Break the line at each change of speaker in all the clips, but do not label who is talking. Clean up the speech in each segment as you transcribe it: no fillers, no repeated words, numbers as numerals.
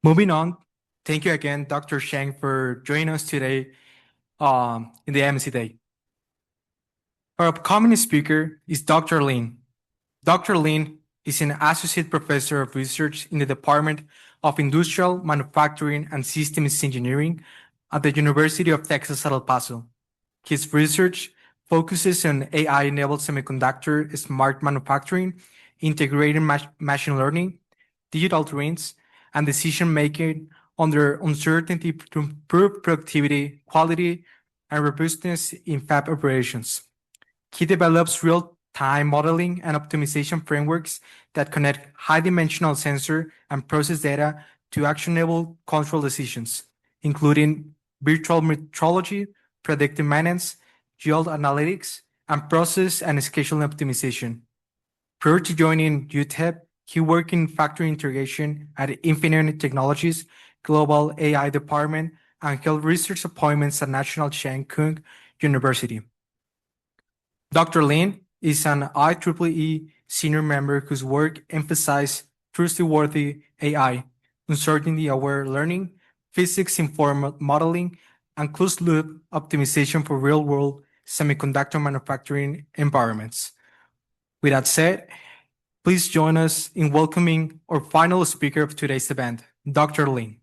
Moving on, thank you again, Dr. Sheng, for joining us today in the IMSE Day. Our upcoming speaker is Dr. Lin. Dr. Lin is an Associate Professor of Research in the Department of Industrial Manufacturing and Systems Engineering at the University of Texas at El Paso. His research focuses on AI-enabled semiconductor smart manufacturing, integrating machine learning, digital twins, and decision-making under uncertainty to improve productivity, quality, and robustness in fab operations. He develops real-time modeling and optimization frameworks that connect high-dimensional sensor and process data to actionable control decisions, including virtual metrology, predictive maintenance, yield analytics, and process and scheduling optimization. Prior to joining UTEP, he worked in factory integration at Infinite Technologies Global AI Department and held research appointments at National Cheng Kung University. Dr. Lin is an IEEE senior member whose work emphasizes trustworthy AI, uncertainty-aware learning, physics-informed modeling, and closed-loop optimization for real-world semiconductor manufacturing environments. With that said, please join us in welcoming our final speaker of today's event, Dr. Lin.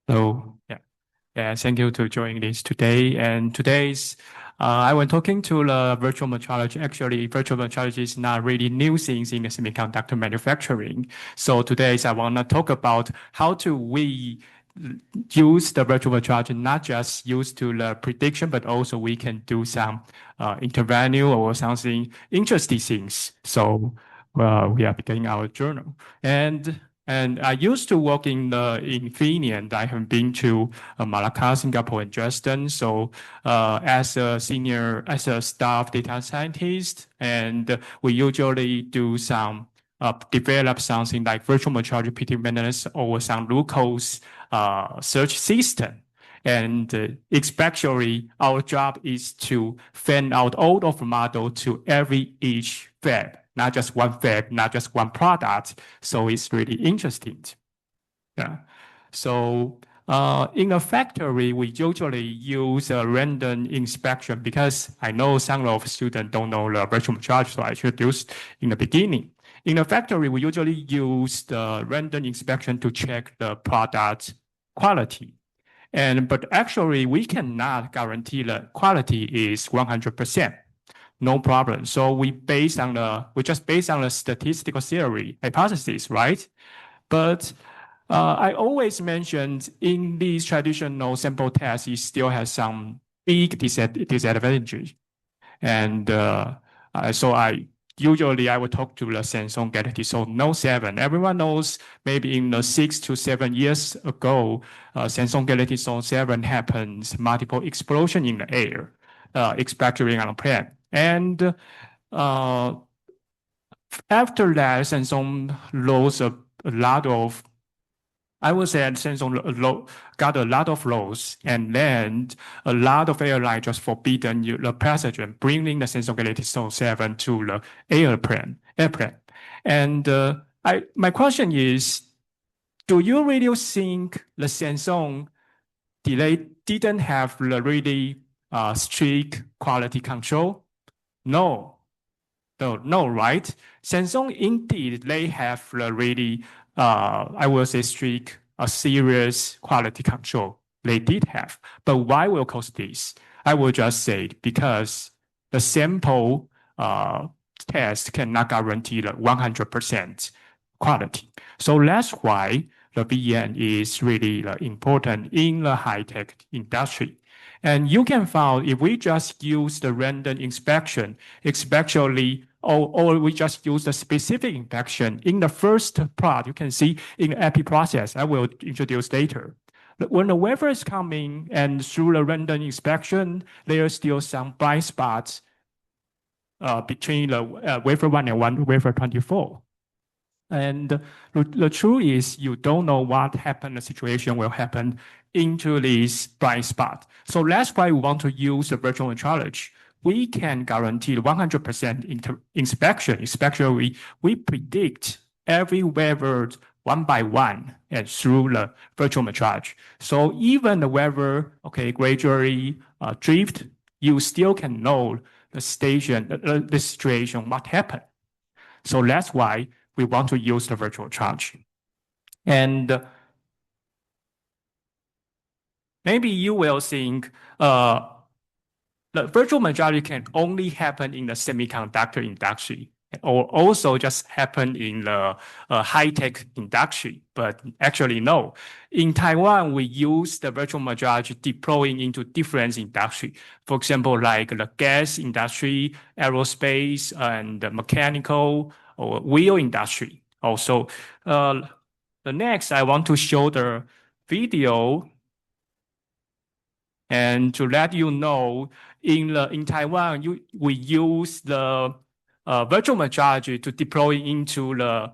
So thank you to join this today. And today's I was talking to the virtual metrology. Actually, virtual metrology is not really new things in the semiconductor manufacturing. So today I want to talk about how to we use the virtual metrology, not just use to the prediction, but also we can do some intervention or something interesting things. So we are beginning our journal. And I used to work in Infineon. I have been to Malacca, Singapore, and Dresden. So as a staff data scientist, and we usually do some develop something like virtual metrology predictive maintenance or some local search system. And especially our job is to fan out all of the model to each fab. Not just one fab, not just one product. So it's really interesting. Yeah. So in a factory, we usually use a random inspection because I know some of students don't know the virtual metrology, so I introduced in the beginning. In a factory, we usually use the random inspection to check the product quality. But actually, we cannot guarantee the quality is 100%. No problem. So we just based on the statistical theory hypothesis, right? But I always mentioned in these traditional sample tests, it still has some big disadvantage. And so I would talk to the Samsung Galaxy Note 7. Everyone knows maybe in the 6 to 7 years ago, Samsung Galaxy Note 7 happens multiple explosion in the air, especially on a plane. And after that, Samsung lost a lot of, I would say Samsung got a lot of loss, and then a lot of airlines just forbidden the passenger bringing the Samsung Galaxy Note 7 to the airplane. And my question is, do you really think the Samsung didn't have the really strict quality control? No, right? Samsung indeed, they have the really, I will say strict, serious quality control. They did have. But why will cause this? I will just say because the sample test cannot guarantee the 100% quality. So that's why the VN is really important in the high-tech industry. And you can find if we just use the random inspection, especially, or we just use the specific inspection in the first part, you can see in the epi process, I will introduce later. When the wafer is coming and through the random inspection, there are still some blind spots between the wafer 1 and wafer 24. And the truth is, you don't know what happened, the situation will happen into this blind spot. So that's why we want to use the virtual metrology. We can guarantee 100% inspection, especially we predict every wafer one by one and through the virtual metrology. So even the wafer, gradually drift, you still can know the situation, what happened. So that's why we want to use the virtual charge. And maybe you will think the virtual metrology can only happen in the semiconductor industry or also just happen in the high-tech industry. But actually, no. In Taiwan, we use the virtual metrology deploying into different industry. For example, like the gas industry, aerospace, and the mechanical or wheel industry. Also, the next, I want to show the video and to let you know, in Taiwan, we use the virtual metrology to deploy into the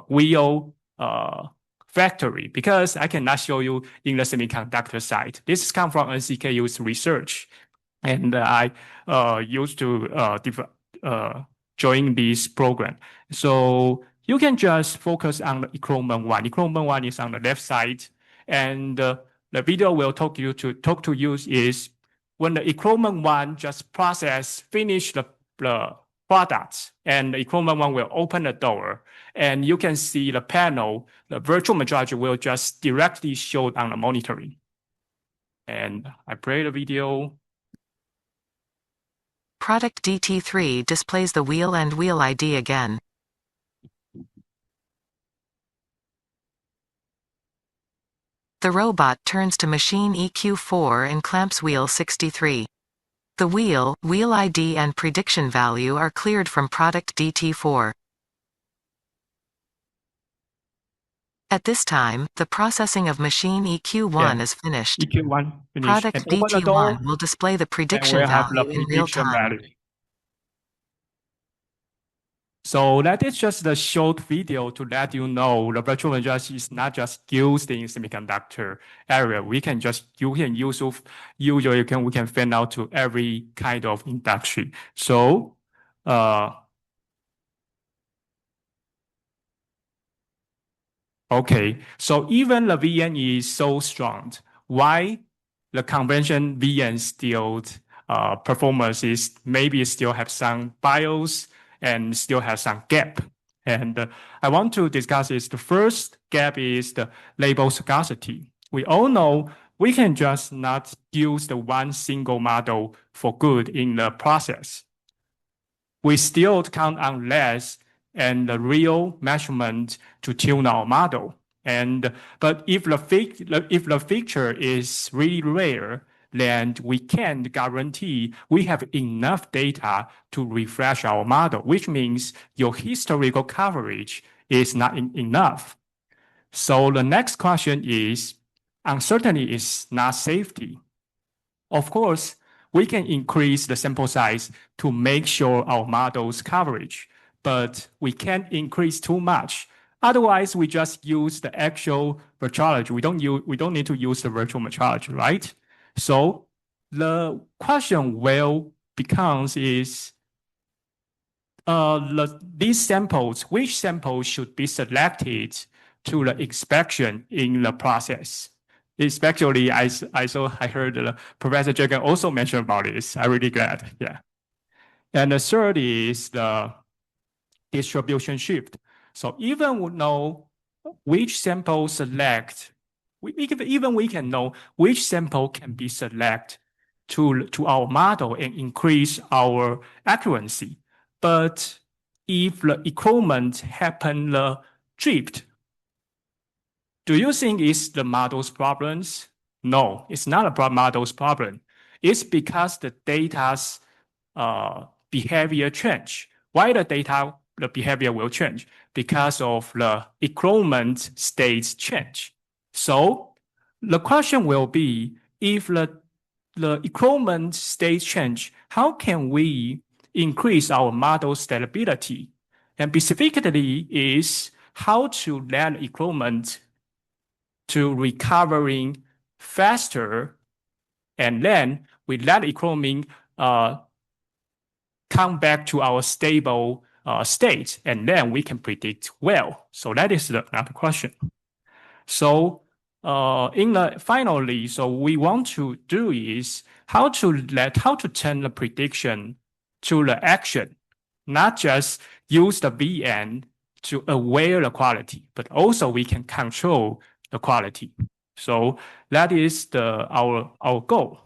wheel factory because I cannot show you in the semiconductor side. This comes from NCKU's research, and I used to join this program. So you can just focus on the equipment one. Equipment one is on the left side, and the video will talk to you is when the equipment one just finish the products, and the equipment one will open the door, and you can see the panel. The virtual metrology will just directly show on the monitoring. And I play the video.
Product DT3 displays the wheel and wheel ID again. The robot turns to machine EQ4 and clamps wheel 63. The wheel ID and prediction value are cleared from product DT4. At this time, the processing of machine EQ1 is finished.
EQ1 finished.
Product DT1 will display the prediction value in real time.
So that is just the short video to let you know the virtual metrology is not just used in semiconductor area. We can find out to every kind of industry. So so even the VN is so strong, why the convention VN still performance is maybe still have some BIOS and still has some gap. And I want to discuss is the first gap is the label scarcity. We all know we can just not use the one single model for good in the process. We still count on less and the real measurement to tune our model. But if the feature is really rare, then we can't guarantee we have enough data to refresh our model, which means your historical coverage is not enough. So the next question is, uncertainty is not safety. Of course, we can increase the sample size to make sure our model's coverage, but we can't increase too much. Otherwise, we just use the actual metrology. We don't need to use the virtual metrology, right? So the question becomes is these samples, which samples should be selected to the inspection in the process? Especially, I heard Professor Jagan also mention about this. I'm really glad, yeah. And the third is the distribution shift. So even we know which sample select, we can know which sample can be selected to our model and increase our accuracy. But if the equipment happen the drift, do you think it's the model's problems? No, it's not a model's problem. It's because the data's behavior change. Why the behavior will change? Because of the equipment states change. So the question will be, if the equipment states change, how can we increase our model stability. And specifically is how to let equipment to recovering faster, and then we let equipment come back to our stable state, and then we can predict well. So that is another question. So finally, so we want to do is how to turn the prediction to the action, not just use the VN to aware the quality, but also we can control the quality. So that is our goal.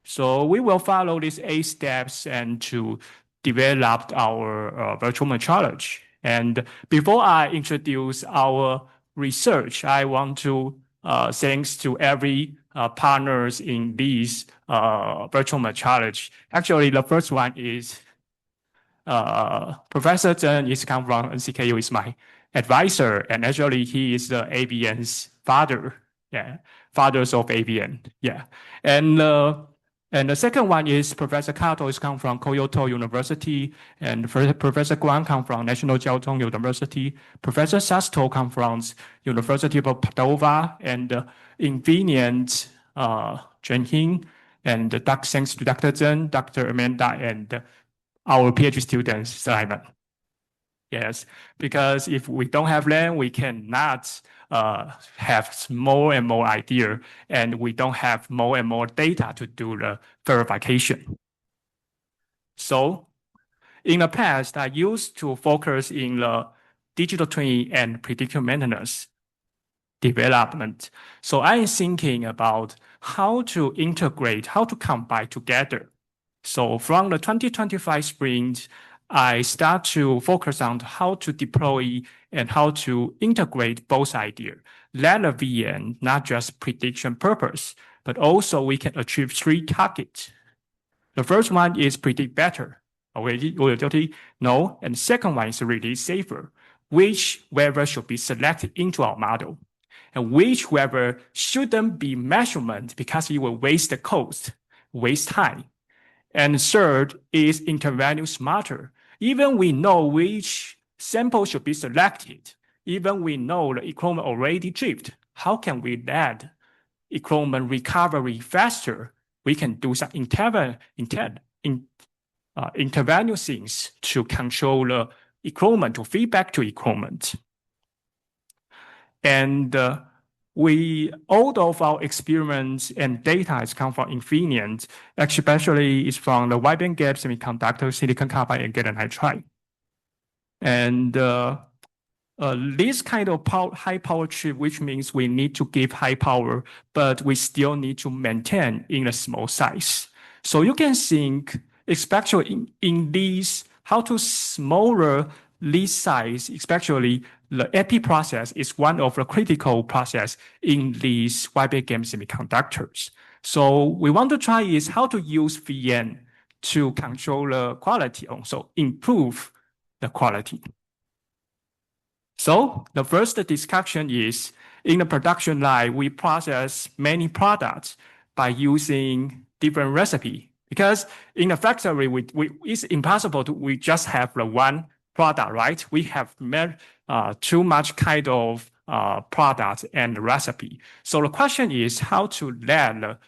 So we will follow these 8 steps and to develop our virtual metrology. And before I introduce our research, I want to thanks to every partners in these virtual metrology. Actually, the first one is Professor Chen is come from NCKU, is my advisor, and actually he is the ABN's father. Yeah, fathers of ABN. Yeah, and the second one is Professor Kato is come from Kyoto University, and Professor Guan come from National Jiao Tong University. Professor Sasto come from University of Padova, and Invenient Chin-Yih, and thanks to Dr. Zheng, Dr. Amanda, and our PhD students, Simon. Yes, because if we don't have them, we cannot have more and more idea, and we don't have more and more data to do the verification. So in the past, I used to focus in the digital twin and predictive maintenance development. So I'm thinking about how to integrate, how to combine together. So from the 2025 sprint, I start to focus on how to deploy and how to integrate both ideas. Let a VN, not just prediction purpose, but also we can achieve 3 targets. The first one is predict better. No. And the second one is really safer. Which weather should be selected into our model, and which weather shouldn't be measurement because it will waste the cost, waste time. And third is intervalue smarter. Even we know which sample should be selected, even we know the equipment already drift, how can we let equipment recovery faster? We can do some intervalue things to control the equipment, to feedback to equipment. And all of our experiments and data has come from Infineon, especially is from the wide bandgap semiconductor, silicon carbide, and gallium nitride. And this kind of high power chip, which means we need to give high power, but we still need to maintain in a small size. So you can think, especially in these, how to smaller this size, especially the epi process is one of the critical process in these wide bandgap semiconductors. So we want to try is how to use VN to control the quality, also improve the quality. So the first discussion is in the production line, we process many products by using different recipe, because in the factory, it's impossible we just have the one product, right? We have made too much kind of product and recipe. So the question is how to let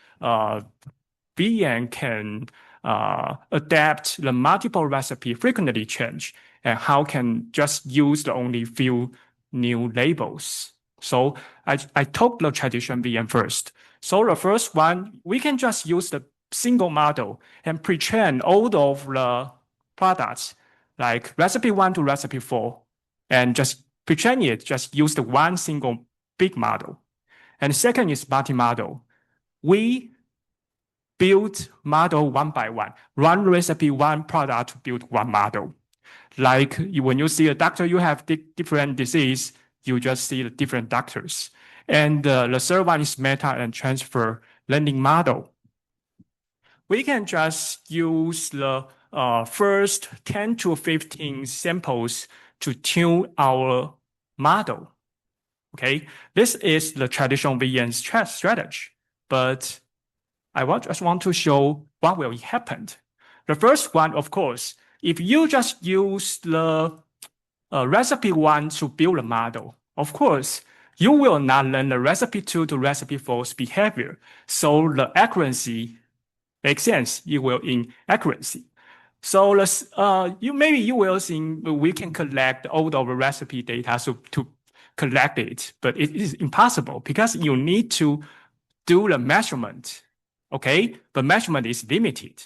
VN can adapt the multiple recipe frequently change, and how can just use the only few new labels. So I took the traditional VN first. So the first one, we can just use the single model and pre-train all of the products like recipe 1 to recipe 4, and just pre-train it, just use the one single big model. And second is multi-model. We build model one by one recipe, one product to build one model. Like when you see a doctor, you have different disease, you just see the different doctors. And the third one is meta and transfer learning model. We can just use the first 10 to 15 samples to tune our model. Okay, this is the traditional VN strategy, but I just want to show what will happen. The first one, of course, if you just use the recipe 1 to build a model, of course, you will not learn the recipe 2 to recipe 4's behavior. So the accuracy makes sense. You will inaccuracy. So maybe you will think we can collect all of the recipe data to collect it, but it is impossible because you need to do the measurement. Okay, the measurement is limited.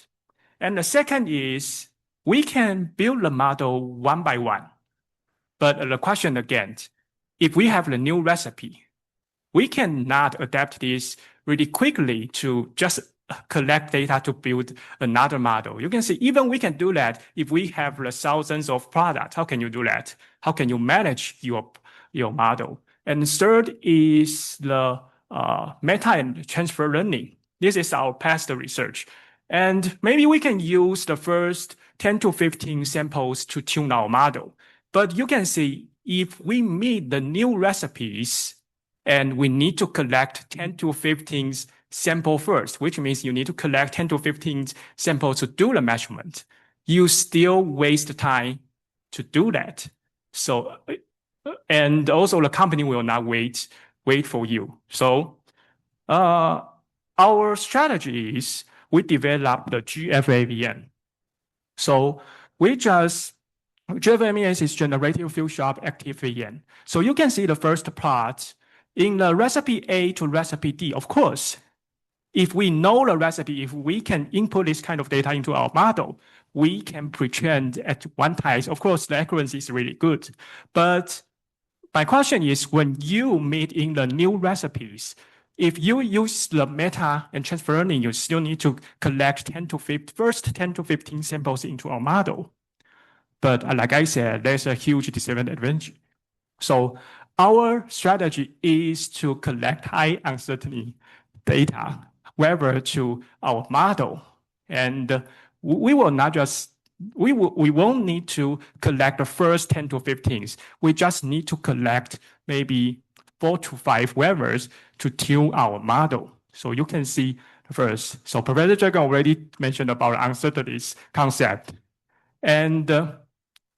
And the second is we can build the model one by one. But the question again, if we have the new recipe, we cannot adapt this really quickly to just collect data to build another model. You can see even we can do that if we have the thousands of products. How can you do that? How can you manage your model? And third is the meta and transfer learning. This is our past research. And maybe we can use the first 10 to 15 samples to tune our model. But you can see if we meet the new recipes and we need to collect 10 to 15 samples first, which means you need to collect 10 to 15 samples to do the measurement, you still waste time to do that. So, and also the company will not wait for you. So, our strategy is we develop the GFAVN. So GFAVN is generative field sharp active VN. So you can see the first plot in the recipe A to recipe D. Of course, if we know the recipe, if we can input this kind of data into our model, we can pre-train at one time. Of course, the accuracy is really good. But my question is, when you meet in the new recipes, if you use the meta and transfer learning, you still need to collect 10 to 15 samples into our model. But like I said, there's a huge disadvantage. So our strategy is to collect high uncertainty data, whether to our model. And we won't need to collect the first 10 to 15s. We just need to collect maybe 4 to 5 weathers to tune our model. So you can see first. So Professor Dragon already mentioned about uncertainties concept. And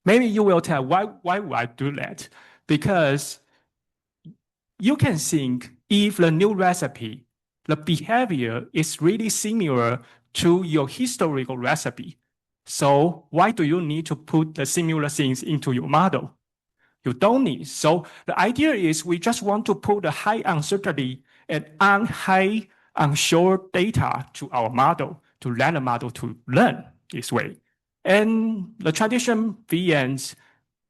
maybe you will tell why would I do that? Because you can think if the new recipe, the behavior is really similar to your historical recipe. So why do you need to put the similar things into your model? You don't need. So the idea is we just want to put the high uncertainty and high unsure data to our model to let the model to learn this way. And the traditional VNs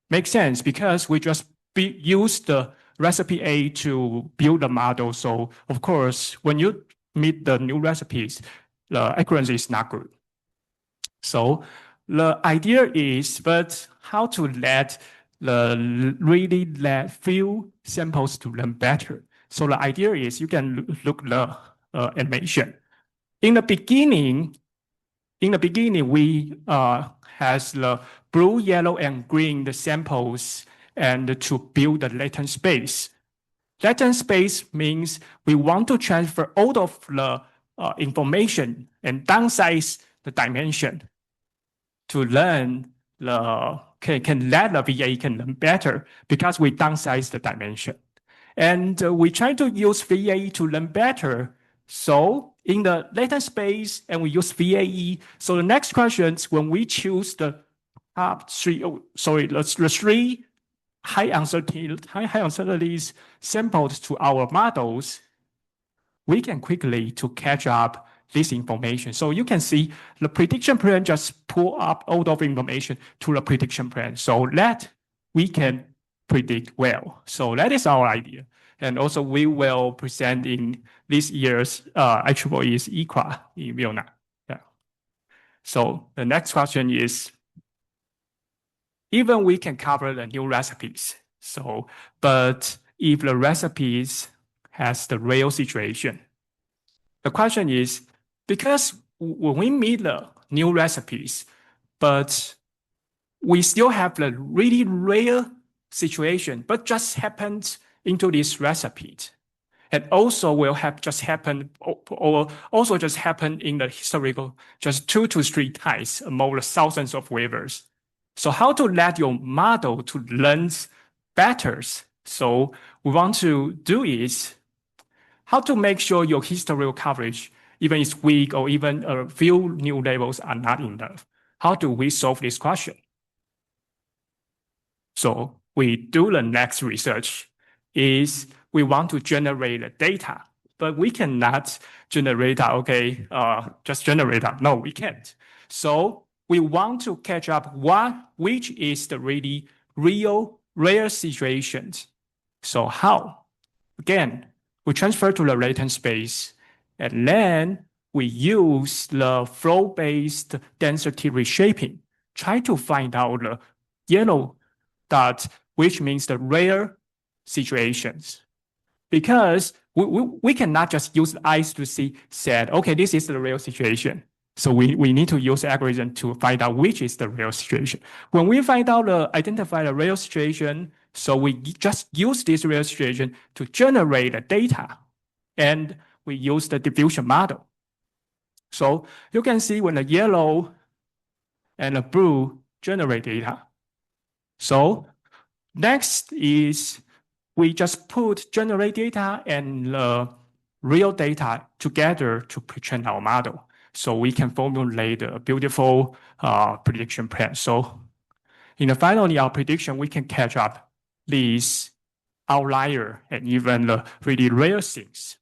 make sense because we just use the recipe A to build the model. So of course, when you meet the new recipes, the accuracy is not good. So the idea is, but how to let few samples to learn better. So the idea is you can look the animation. In the beginning, we has the blue, yellow, and green the samples and to build the latent space. Latent space means we want to transfer all of the information and downsize the dimension to learn can let the VA can learn better because we downsize the dimension. And we try to use VAE to learn better. So in the latent space, and we use VAE. So the next question is when we choose the top three, the three high uncertainties samples to our models, we can quickly to catch up this information. So you can see the prediction plan just pull up all of information to the prediction plan so that we can predict well. So that is our idea. And also we will present in this year's IEEE's EQUA in Vilna. Yeah. So the next question is, even we can cover the new recipes. So, but if the recipes has the real situation, the question is, because when we meet the new recipes, but we still have the really rare situation, but just happens into this recipe. and also will have just happen or also just happen in the historical just 2 to 3 times among the thousands of waivers. So how to let your model to learn better? So we want to do is how to make sure your historical coverage, even is weak or even a few new labels are not enough. How do we solve this question? So we do the next research is we want to generate the data, but we cannot generate just generate that. No, we can't. So we want to catch up which is the really real rare situations. So how? Again, we transfer to the latent space, and then we use the flow-based density reshaping, try to find out the yellow dot, which means the rare situations. Because we cannot just use eyes to see said, okay, this is the real situation. So we need to use algorithm to find out which is the real situation. When we find out identify the real situation, so we just use this real situation to generate the data, and we use the diffusion model. So you can see when the yellow and the blue generate data. So next is we just put generate data and real data together to pre-train our model. So we can formulate a beautiful prediction plan. So finally, our prediction, we can catch up these outlier and even the really rare things.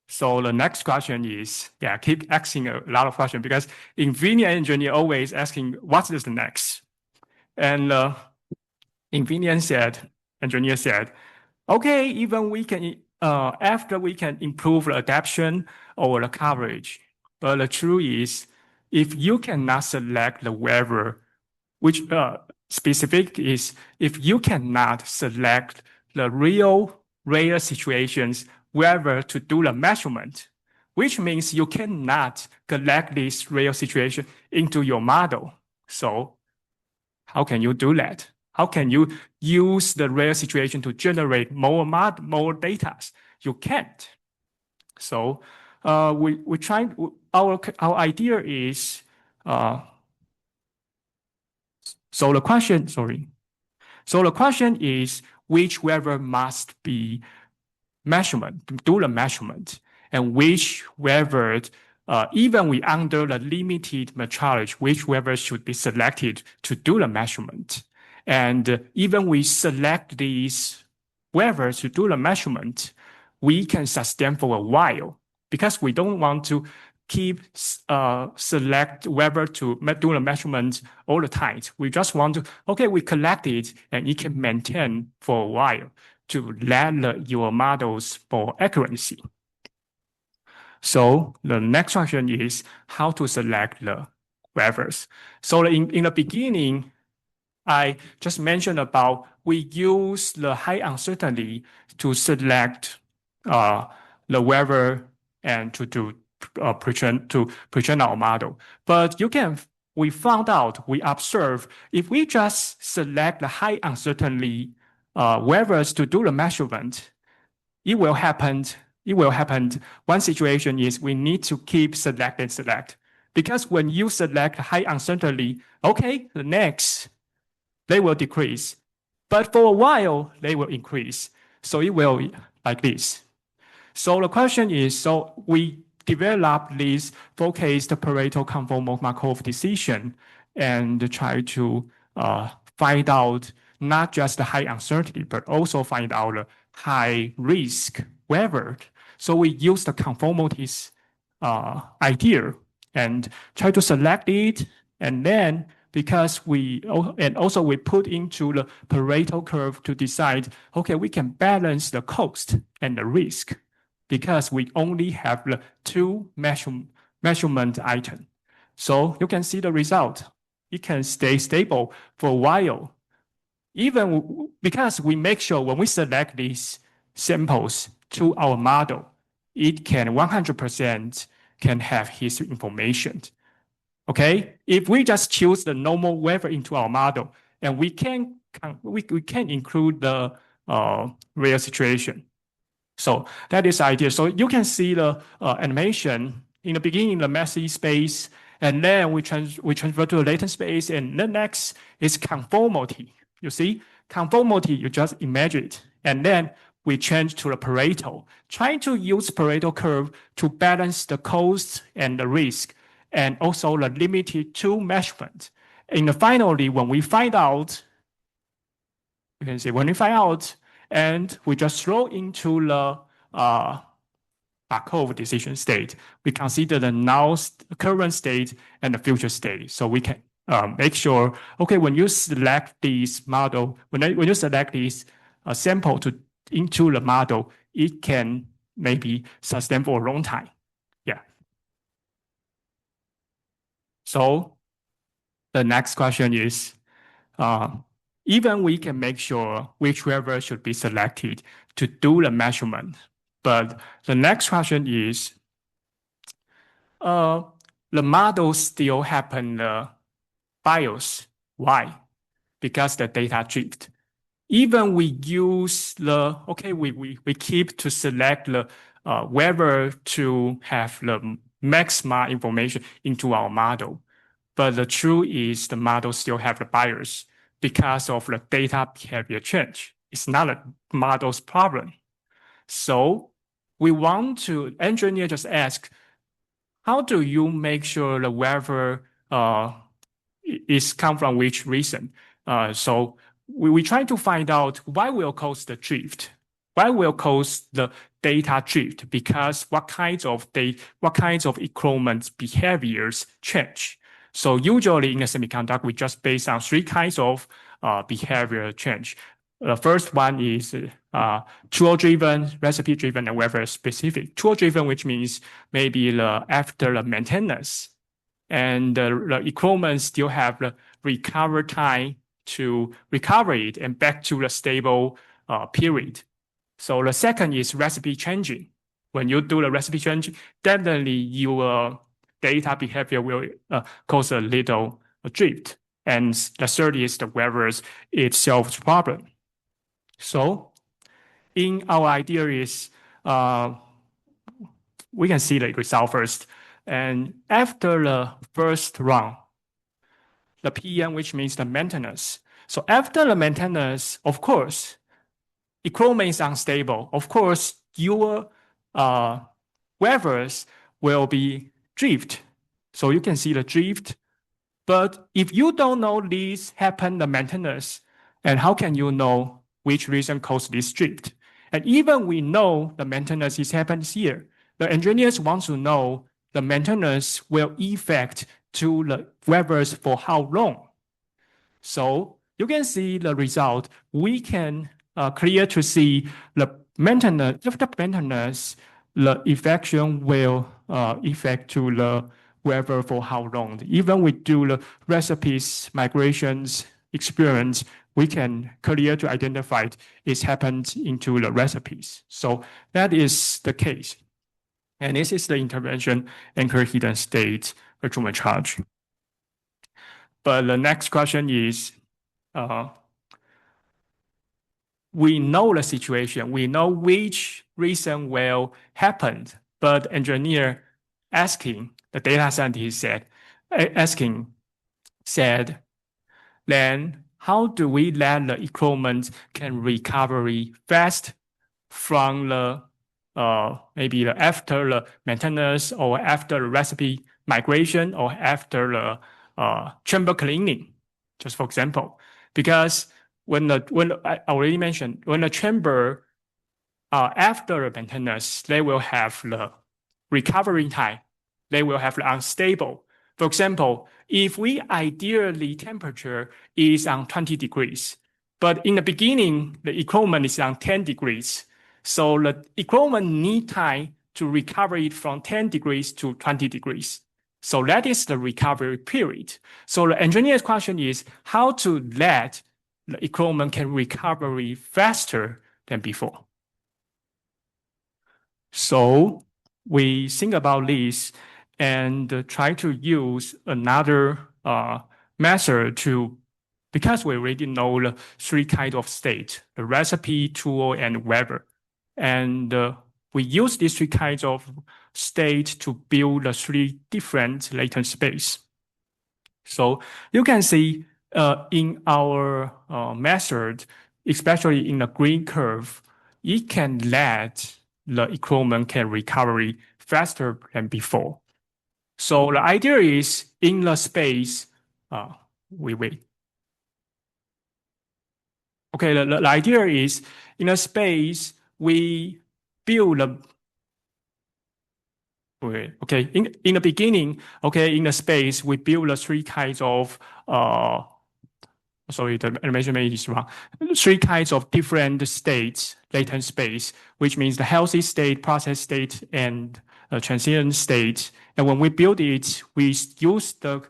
So the next question is, keep asking a lot of questions because NVIDIA engineer always asking, what is the next? And engineer said, okay, even we can, after we can improve the adaptation or the coverage. But the truth is, if you cannot select the waiver, which specific is if you cannot select the real rare situations wherever to do the measurement, which means you cannot collect this real situation into your model. So how can you do that? How can you use the rare situation to generate more data? You can't. So we try. Our idea is So the question is which waiver must be do the measurement, and which waiver, even we under the limited metrology, which waiver should be selected to do the measurement. And even we select these waivers to do the measurement, we can sustain for a while because we don't want to keep select waiver to do the measurement all the time. We just want to, we collect it and it can maintain for a while to let your models for accuracy. So the next question is how to select the waivers. So in the beginning, I just mentioned about we use the high uncertainty to select the waiver and to pre-train our model. But we found out, we observe, if we just select the high uncertainty waivers to do the measurement, it will happen. One situation is we need to keep select and select. Because when you select high uncertainty, the next, they will decrease. But for a while, they will increase. So it will like this. So the question is, so we develop this focused Pareto conformal Markov decision and try to find out not just the high uncertainty, but also find out the high risk waiver. So we use the conformities idea and try to select it, and then because we put into the Pareto curve to decide, we can balance the cost and the risk because we only have the two measurement items. So you can see the result. It can stay stable for a while. Even because we make sure when we select these samples to our model, it can 100% can have his information. If we just choose the normal waiver into our model, and we can include the real situation. So that is the idea. So you can see the animation in the beginning, the messy space, and then we transfer to the latent space, and the next is conformity. You see, conformity, you just imagine it, and then we change to the Pareto, trying to use Pareto curve to balance the cost and the risk, and also the limited tool measurement. And finally, when we find out, you can see when we find out, and we just throw into the Markov decision state, we consider the now current state and the future state. So we can make sure, okay, when you select this model, when you select this sample into the model, it can maybe sustain for a long time. Yeah. So the next question is, even we can make sure which waiver should be selected to do the measurement. But the next question is, the model still happen bias. Why? Because the data drift. Even we use the, okay, we keep to select the whether to have the maxima information into our model. But the truth is the model still have the bias because of the data behavior change. It's not a model's problem. So we want to, engineer just ask, how do you make sure the weather is come from which reason? So we try to find out why will cause the drift, why will cause the data drift, because what kinds of equipment behaviors change. So usually in a semiconductor, we just based on three kinds of behavior change. The first one is tool-driven, recipe-driven, and weather-specific. Tool-driven, which means maybe after the maintenance, and the equipment still have the recover time to recover it and back to the stable period. So the second is recipe changing. When you do the recipe change, definitely your data behavior will cause a little drift. And the third is the weather itself problem. So in our idea is, we can see the result first. And after the first round, the PM, which means the maintenance. So after the maintenance, of course, equipment is unstable. Of course, your weathers will be drift. So you can see the drift. But if you don't know this happened the maintenance, and how can you know which reason caused this drift? And even we know the maintenance is happened here, the engineers want to know the maintenance will affect to the weathers for how long. So you can see the result. We can clear to see the maintenance, after maintenance, the affection will affect to the weather for how long. Even we do the recipes, migrations, experience, we can clear to identify it's happened into the recipes. So that is the case. And this is the intervention anchor hidden state virtual charge. But the next question is, we know the situation, we know which reason will happen, but engineer asking, the data scientist said, then how do we let the equipment can recovery fast from the maybe after the maintenance or after the recipe migration or after the chamber cleaning, just for example, because when I already mentioned, when the chamber after the maintenance, they will have the recovery time, they will have the unstable. For example, if we ideally temperature is on 20 degrees, but in the beginning, the equipment is on 10 degrees. So the equipment need time to recover it from 10 degrees to 20 degrees. So that is the recovery period. So the engineer's question is how to let the equipment can recover faster than before. So we think about this and try to use another method to, because we already know the three kinds of state, the recipe, tool, and weather. And we use these three kinds of state to build the three different latent space. So you can see in our method, especially in the green curve, it can let the equipment can recover faster than before. So the idea is in the space, we wait. Okay, the idea is in a space, we build a okay, in the beginning, okay, in the space, we build the three kinds of sorry, the measurement is wrong. Three kinds of different states, latent space, which means the healthy state, process state, and transient state. And when we build it, we use the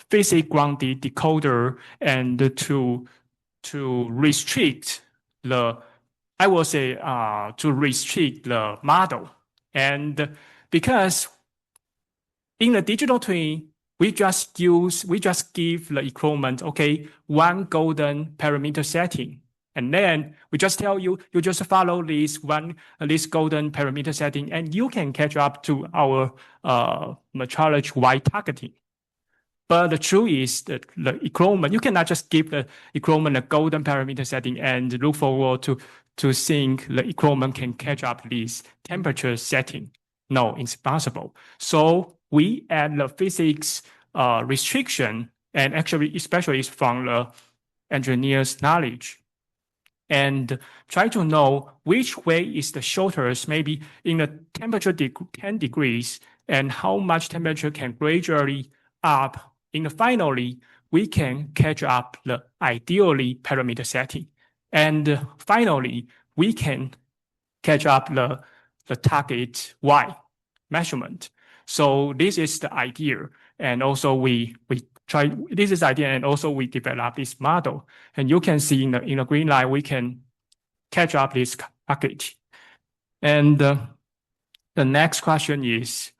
physics grounded decoder and to restrict the, I will say, to restrict the model. And because in the digital twin, we just give the equipment, okay, one golden parameter setting. And then we just tell you, you just follow this golden parameter setting, and you can catch up to our metrology Y targeting. But the truth is that the equipment, you cannot just give the equipment a golden parameter setting and look forward to think the equipment can catch up this temperature setting. No, it's impossible. So we add the physics restriction, and actually, especially from the engineer's knowledge, and try to know which way is the shortest, maybe in the temperature 10 degrees, and how much temperature can gradually up. Finally, we can catch up the ideally parameter setting. And finally, we can catch up the target Y measurement. So this is the idea. And also we try, this is the idea, and also we develop this model. And you can see in the green line, we can catch up this target. And the next question is,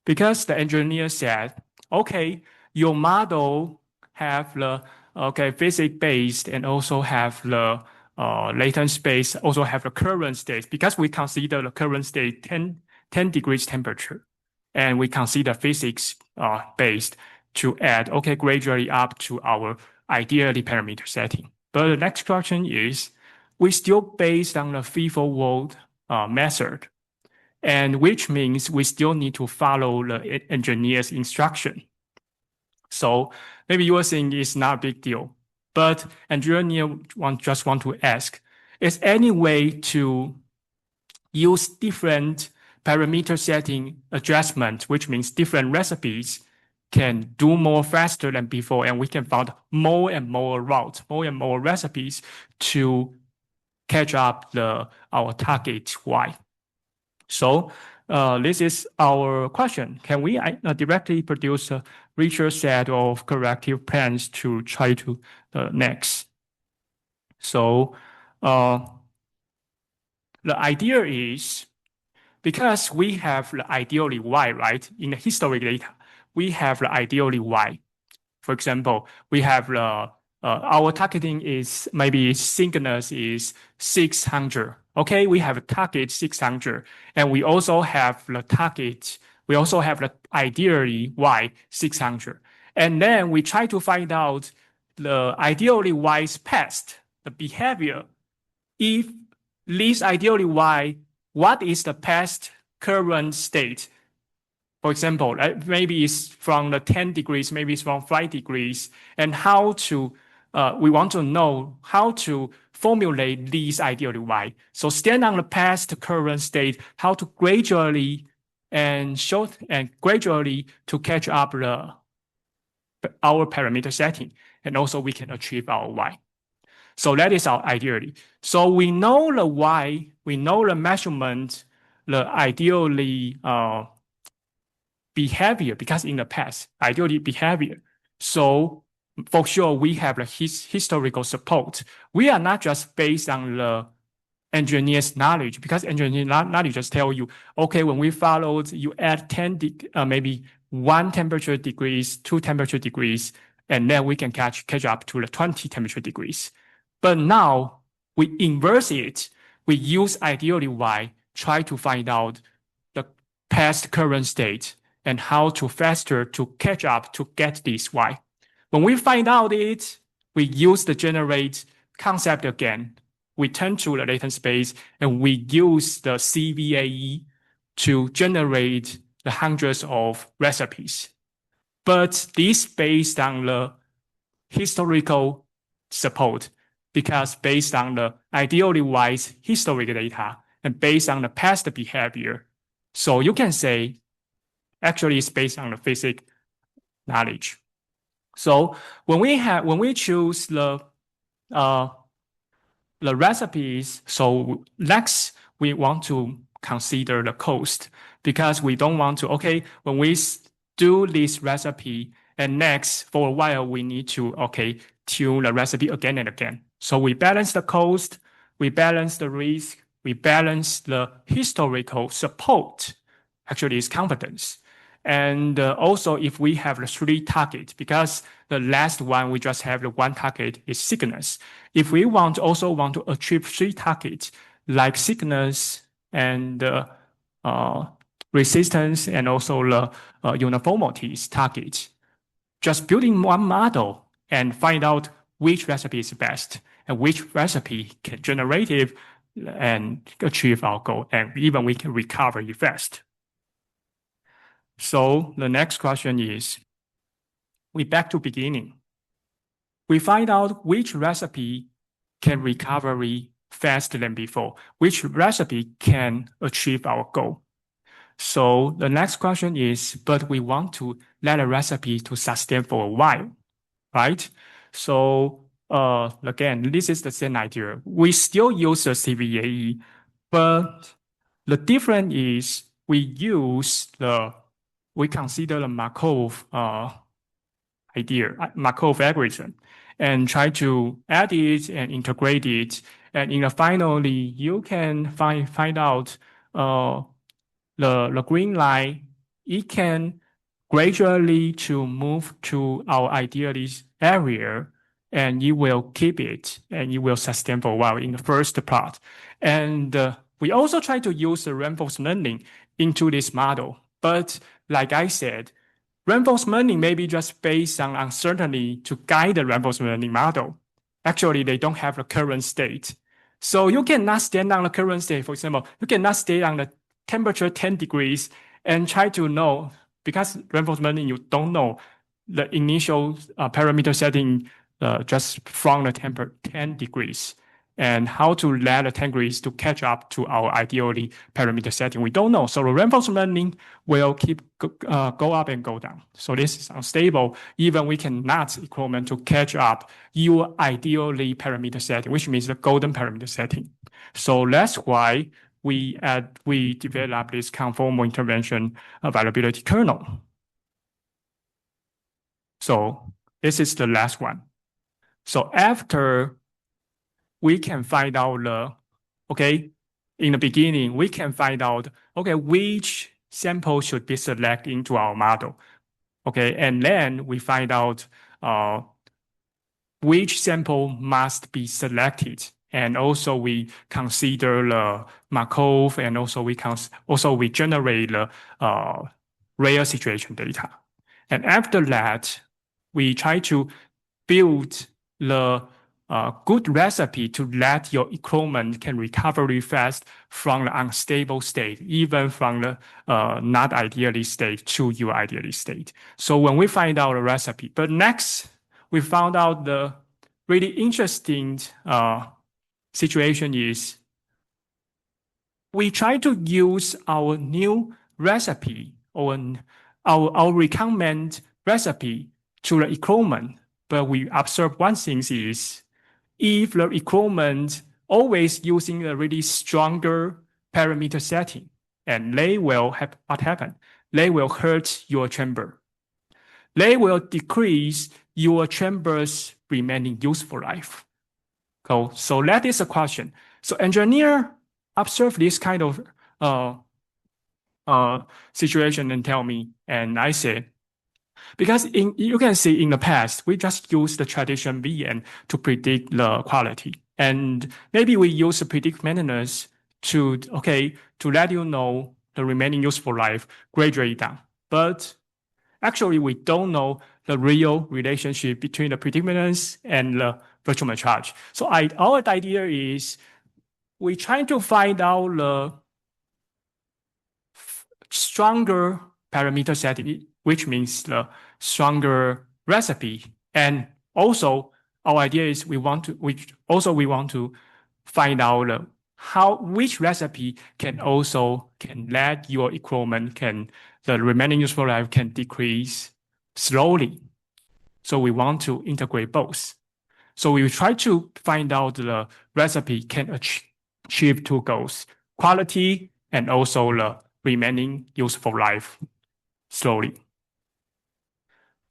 because the engineer said, okay, your model have the physics based and also have the latent space, also have the current state, because we consider the current state 10 degrees temperature, and we consider physics based to add, okay, gradually up to our ideally parameter setting. But the next question is, we still based on the feed-forward method, and which means we still need to follow the engineer's instruction. So maybe you are saying it's not a big deal, but engineer just want to ask, is any way to use different parameter setting adjustment, which means different recipes can do more faster than before, and we can find more and more routes, more and more recipes to catch up our target Y. So this is our question. Can we directly produce a richer set of corrective plans to try to next? So the idea is, because we have the ideally Y, right? In the historic data, we have the ideally Y. For example, we have our targeting is maybe synchronous is 600. Okay, we have a target 600, and we also have the target. We also have the ideally Y 600, and then we try to find out the ideally Y's past, the behavior. If this ideally Y, what is the past current state? For example, maybe it's from the 10 degrees, maybe it's from 5 degrees, and how to, we want to know how to formulate these ideally Y. So stand on the past current state, how to gradually gradually to catch up our parameter setting, and also we can achieve our Y. So that is our ideally. So we know the Y, we know the measurement, the ideally behavior, because in the past, ideally behavior. So for sure, we have the historical support. We are not just based on the engineer's knowledge, because engineer's knowledge just tell you, okay, when we followed, you add 10, maybe 1 temperature degrees, 2 temperature degrees, and then we can catch up to the 20 temperature degrees. But now we inverse it. we use ideally Y, try to find out the past current state and how to faster to catch up to get this Y. When we find out it, we use the generate concept again. We turn to the latent space and we use the CVAE to generate the hundreds of recipes. But this based on the historical support, because based on the ideally wise historic data and based on the past behavior. So you can say actually it's based on the physics knowledge. So when we choose the recipes, so next we want to consider the cost, because we don't want to, okay, when we do this recipe and next for a while we need to, okay, tune the recipe again and again. So we balance the cost, we balance the risk, we balance the historical support, actually it's confidence. And also if we have the 3 targets, because the last one we just have the 1 target is sickness. If we also want to achieve 3 targets like sickness and resistance and also the uniformities targets, just building one model and find out which recipe is best and which recipe can generate it and achieve our goal, and even we can recover it fast. So the next question is, we back to beginning. We find out which recipe can recover faster than before, which recipe can achieve our goal. So the next question is, but we want to let a recipe to sustain for a while, right? So again, this is the same idea. We still use the CVAE, but the difference is we consider the Markov idea, Markov algorithm, and try to add it and integrate it. And in the finally, you can find out the green line, it can gradually to move to our idealist area, and you will keep it and you will sustain for a while in the first part. And we also try to use the reinforcement learning into this model. But like I said, reinforcement learning may be just based on uncertainty to guide the reinforcement learning model. Actually, they don't have the current state. So you cannot stand on the current state. For example, you cannot stay on the temperature 10 degrees and try to know, because reinforcement learning, you don't know the initial parameter setting just from the temperature 10 degrees. And how to let the 10 degrees to catch up to our ideally parameter setting, we don't know. So the reinforcement learning will keep go up and go down. So this is unstable. Even we cannot equipment to catch up your ideally parameter setting, which means the golden parameter setting. So that's why we develop this conformal intervention availability kernel. So this is the last one. So after we can find out in the beginning, we can find out, which sample should be selected into our model. And then we find out which sample must be selected. And also we consider the Markov, and also we generate the real situation data. And after that, we try to build the good recipe to let your equipment can recover really fast from the unstable state, even from the not ideally state to your ideally state. So when we find out a recipe, but next we found out the really interesting situation is we try to use our new recipe or our recombinant recipe to the equipment, but we observe one thing is, if the equipment always using a really stronger parameter setting, and they will have what happen? They will hurt your chamber. They will decrease your chamber's remaining useful life. So that is a question. So engineer observe this kind of situation and tell me, and I say, because you can see in the past, we just use the traditional VM to predict the quality. And maybe we use predictive maintenance to let you know the remaining useful life gradually down. But actually, we don't know the real relationship between the predictive maintenance and the virtual metrology. So our idea is we try to find out the stronger parameter setting, which means the stronger recipe. And also our idea is we want to find out which recipe can let your equipment the remaining useful life can decrease slowly. So we want to integrate both. So we try to find out the recipe can achieve two goals: quality and also the remaining useful life slowly.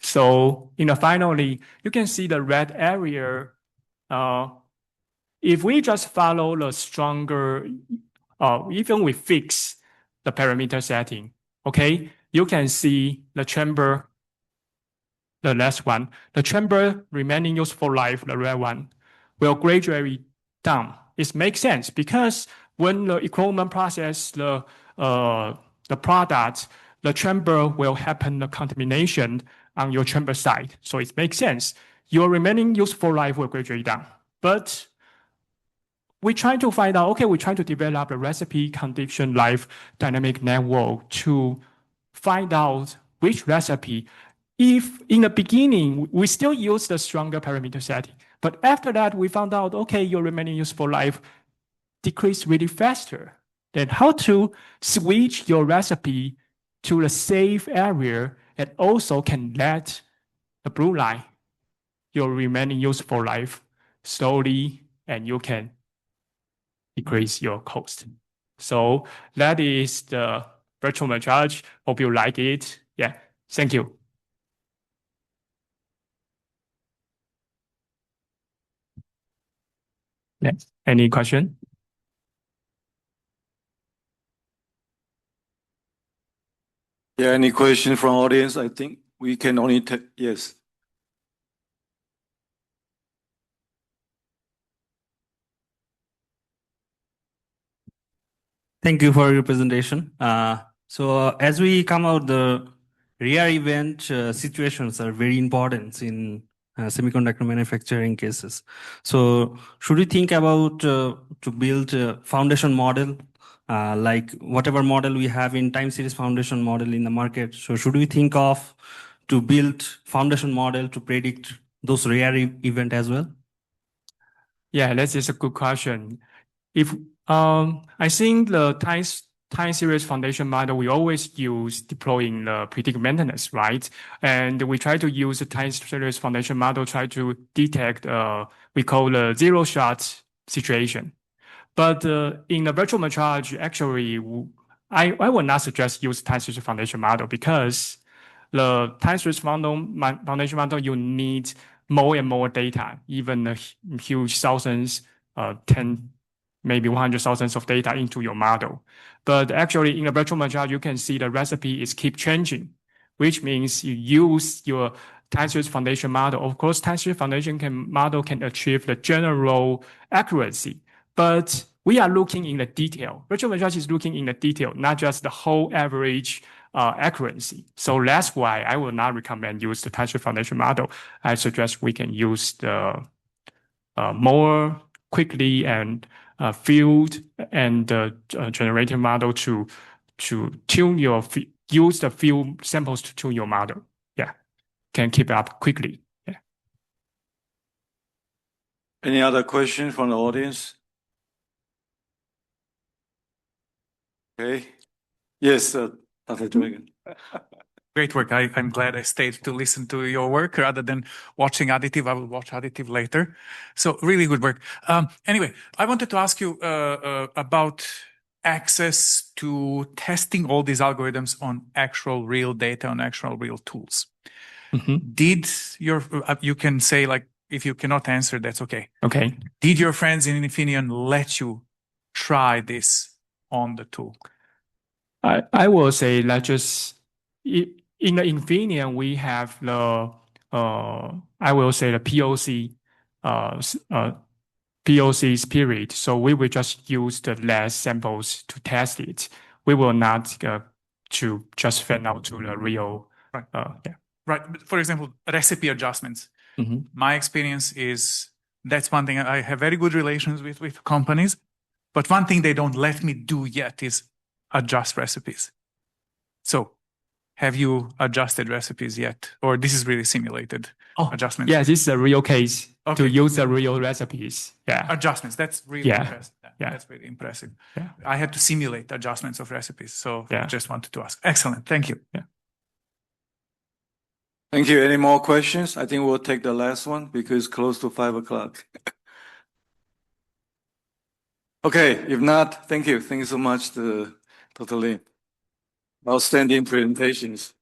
So finally, you can see the red area. If we just follow the stronger, even we fix the parameter setting, okay, you can see the chamber, the last one, the chamber remaining useful life, the red one, will gradually down. It makes sense because when the equipment process the product, the chamber will happen the contamination on your chamber side. So it makes sense. Your remaining useful life will gradually down. But we try to find out, we try to develop a recipe condition life dynamic network to find out which recipe. If in the beginning, we still use the stronger parameter setting, but after that, we found out, your remaining useful life decreased really faster. Then how to switch your recipe to the safe area and also can let the blue line, your remaining useful life slowly, and you can decrease your cost. So that is the virtual metrology. Hope you like it. Yeah, thank you. Yes. Any question?
Yeah, any question from audience? I think we can only take, yes.
Thank you for your presentation. As we come out, the rare event situations are very important in semiconductor manufacturing cases. So should we think about to build a foundation model, like whatever model we have in time series foundation model in the market? So should we think of to build foundation model to predict those rare event as well?
Yeah, that is a good question. If I think the time series foundation model we always use deploying the predictive maintenance, right? And we try to use the time series foundation model try to detect we call the zero shot situation. But in the virtual metrology, actually, I would not suggest use time series foundation model because the time series foundation model you need more and more data, even the huge thousands, 10, maybe 100,000 of data into your model. But actually, in the virtual metrology, you can see the recipe is keep changing, which means you use your time series foundation model. Of course, time series foundation model can achieve the general accuracy, but we are looking in the detail. Virtual metrology is looking in the detail, not just the whole average accuracy. So that's why I will not recommend use the time series foundation model. I suggest we can use the more quickly and field and generative model to tune use the field samples to tune your model. Yeah, can keep up quickly. Yeah.
Any other question from the audience? Okay. Yes, Dr. Dragon.
Great work. I'm glad I stayed to listen to your work rather than watching additive. I will watch additive later. So really good work. Anyway, I wanted to ask you about access to testing all these algorithms on actual real data, on actual real tools.
Mm-hmm.
You can say, like, if you cannot answer, that's okay.
Okay.
Did your friends in Infineon let you try this on the tool?
I will say that just in the Infineon, we have the I will say the POC POC spirit. So we will just use the less samples to test it. We will not to just fan out to the real.
Right.
Yeah.
Right. But for example, recipe adjustments.
Mhm.
My experience is that's one thing. I have very good relations with companies, but one thing they don't let me do yet is adjust recipes. So have you adjusted recipes yet? Or this is really simulated adjustments?
Yeah, this is a real case
Okay.
to use the real recipes. Yeah.
Adjustments. That's really
Yeah.
impressive.
Yeah.
That's really impressive.
Yeah.
I had to simulate adjustments of recipes. So I
Yeah.
just wanted to ask. Excellent. Thank you.
Yeah.
Thank you. Any more questions? I think we'll take the last one because it's close to 5 o'clock. Okay, if not, thank you. Thank you so much to Dr. Lin. Outstanding presentations.